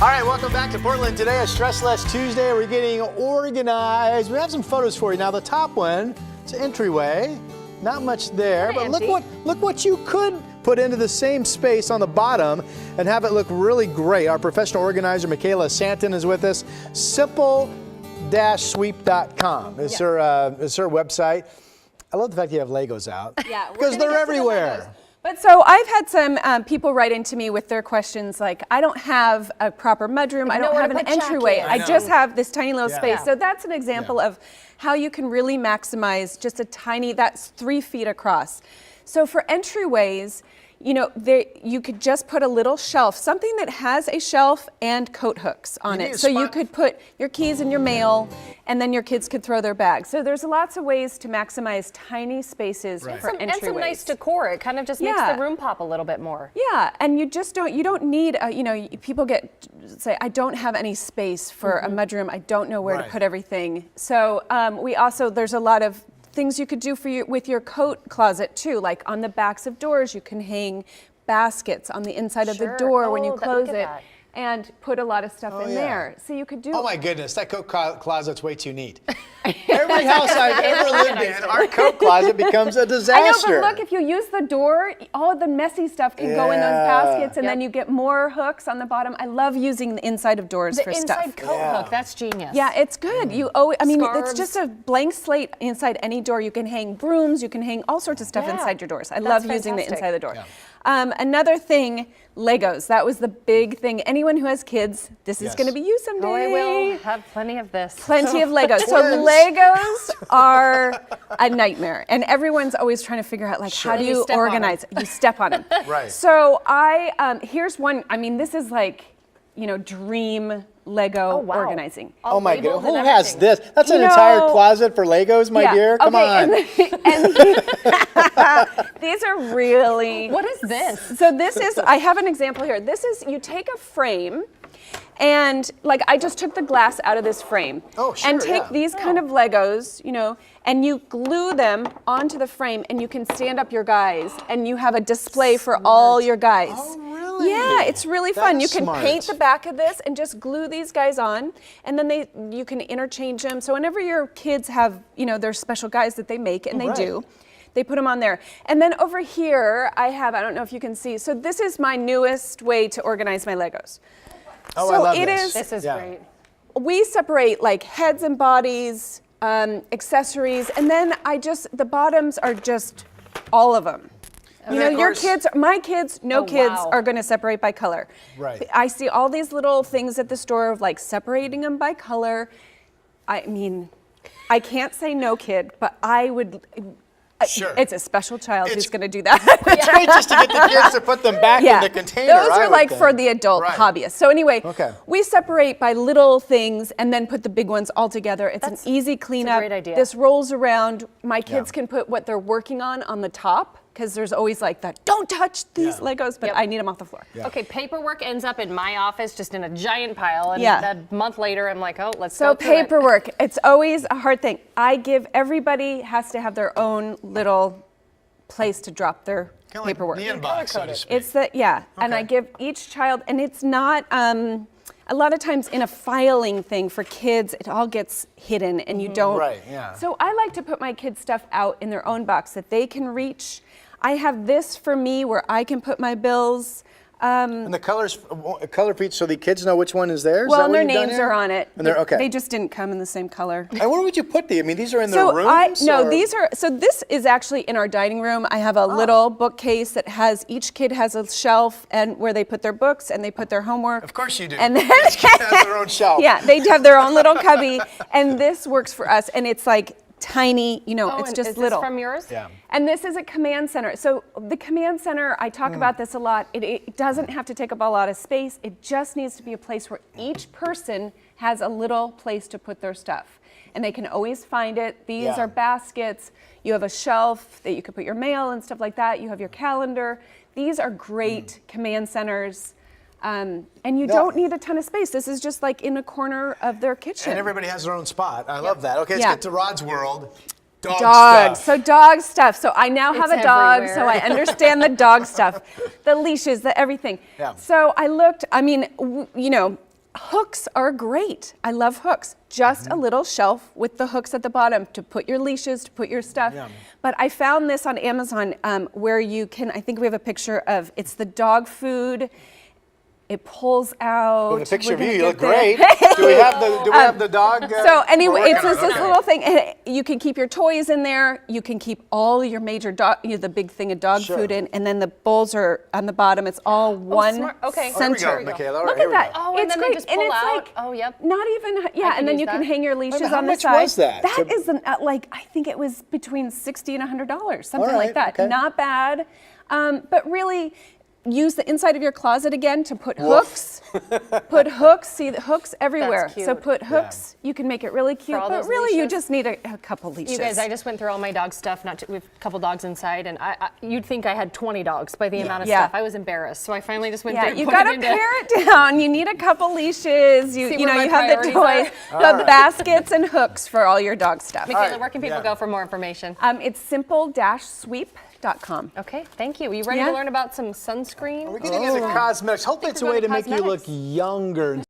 All right, welcome back to Portland. Today, a Stress Less Tuesday. We're getting organized. We have some photos for you. Now, the top one, it's an entryway. Not much there, but look what you could put into the same space on the bottom and have it look really great. Our professional organizer, Michaela Santon, is with us. Simple-sweep.com is her website. I love the fact you have Legos out. Yeah, because they're everywhere. But so I've had some people write into me with their questions like, I don't have a proper mudroom, I don't have an entryway, I just have this tiny little space. So that's an example of how you can really maximize just a tiny, that's 3 feet across. So for entryways, you know, you could just put a little shelf, something that has a shelf and coat hooks on it. So you could put your keys and your mail, and then your kids could throw their bags. So there's lots of ways to maximize tiny spaces for entryways. And some nice decor. It kind of just makes the room pop a little bit more. Yeah, and you don't need, you know, people say, I don't have any space for a mudroom. I don't know where to put everything. So there's a lot of things you could do with your coat closet too, like on the backs of doors you can hang baskets on the inside of the door when you close it and put a lot of stuff in there. So you could do. Oh my goodness, that coat closet's way too neat. Every house I've ever lived in, our coat closet becomes a disaster. I know, but look, if you use the door, all of the messy stuff can go in those baskets, and then you get more hooks on the bottom. I love using the inside of doors for stuff. The inside coat hook, that's genius. Yeah, it's good. It's just a blank slate inside any door. You can hang brooms, you can hang all sorts of stuff inside your doors. I love using the inside of the door. Yeah. Another thing, Legos. That was the big thing. Anyone who has kids, this is going to be you someday. Oh, I will have plenty of this. Plenty of Legos. So Legos are a nightmare, and everyone's always trying to figure out how do you organize? You step on them. Right. So here's one. I mean, this is like, dream Lego organizing. Oh my God, who has this? That's an entire closet for Legos, my dear. Come on. These are really. What is this? So I have an example here. This is, you take a frame, and I just took the glass out of this frame. Oh, sure, and take these kind of Legos, and you glue them onto the frame, and you can stand up your guys, and you have a display for all your guys. Oh, really? Yeah, it's really fun. You can paint the back of this and just glue these guys on, and then you can interchange them. So whenever your kids have, their special guys that they make, and they do, they put them on there. And then over here, I don't know if you can see, so this is my newest way to organize my Legos. Oh, so I love this. This is great. We separate heads and bodies, accessories, and then the bottoms are just all of them. Your kids, my kids, kids are going to separate by color. Right. I see all these little things at the store of separating them by color. I mean, I can't say no kid, but I would. Sure. It's a special child who's going to do that. It's great just to get the kids to put them back in the container. Those are for the adult hobbyists. So anyway, we separate by little things and then put the big ones all together. It's an easy cleanup. That's a great idea. This rolls around. My kids can put what they're working on the top, because there's always that, don't touch these Legos, but I need them off the floor. Yeah. Okay, paperwork ends up in my office just in a giant pile, and a month later I'm like, let's go through paperwork, it's always a hard thing. Everybody has to have their own little place to drop their paperwork. Like the inbox, so to speak. It's and I give each child, and it's not, a lot of times in a filing thing for kids, it all gets hidden and you don't. Right, yeah. So I like to put my kids' stuff out in their own box that they can reach. I have this for me where I can put my bills. And the color for each, so the kids know which one is theirs? Well, their names are on it. And they just didn't come in the same color. And where would you put these? I mean, these are in their rooms? This is actually in our dining room. I have a little bookcase that each kid has a shelf and where they put their books and they put their homework. Of course you do. And then each kid has their own shelf. Yeah, they have their own little cubby, and this works for us, and it's tiny, it's just little. Is this from yours? Yeah. And this is a command center. So the command center, I talk about this a lot. It doesn't have to take up a lot of space. It just needs to be a place where each person has a little place to put their stuff. And they can always find it. These are baskets. You have a shelf that you could put your mail and stuff like that. You have your calendar. These are great command centers. And you don't need a ton of space. This is just in a corner of their kitchen. And everybody has their own spot. I love that. Okay, let's get to Rod's world. Dogs. Stuff. So dog stuff. So I now have a dog, everywhere. So I understand the dog stuff, the leashes, the everything. Yeah. So I looked, hooks are great. I love hooks. Just a little shelf with the hooks at the bottom to put your leashes, to put your stuff. Yeah. But I found this on Amazon where you can, I think we have a picture of, it's the dog food. It pulls out. With a picture of you, you look great. Do we have the dog? So anyway, it's just this little thing. And you can keep your toys in there. You can keep all your major dog, the big thing of dog food in, and then the bowls are on the bottom. It's all one center. Here we go, Michaela. Look at that. Oh, and it's then great. they just pull and it's out. like, oh, yep. Not even, and then you can hang your leashes on the side. How much was that? That is like, I think it was between $60 and $100, something like that. Okay. Not bad, but really. Use the inside of your closet again to put hooks. Put hooks. See the hooks everywhere. That's cute. So put hooks. You can make it really cute. But really, you just need a couple leashes. You guys, I just went through all my dog stuff. We have a couple dogs inside, and you'd think I had 20 dogs by the amount of stuff. I was embarrassed, so I finally just went through. You got to pare it down. You need a couple leashes. You have the toys, the baskets and hooks for all your dog stuff. Michaela, where can people go for more information? It's simple-sweep.com. Okay, thank you. Are you ready to learn about some sunscreen? We're getting into cosmetics. Hopefully it's a way to make you look younger.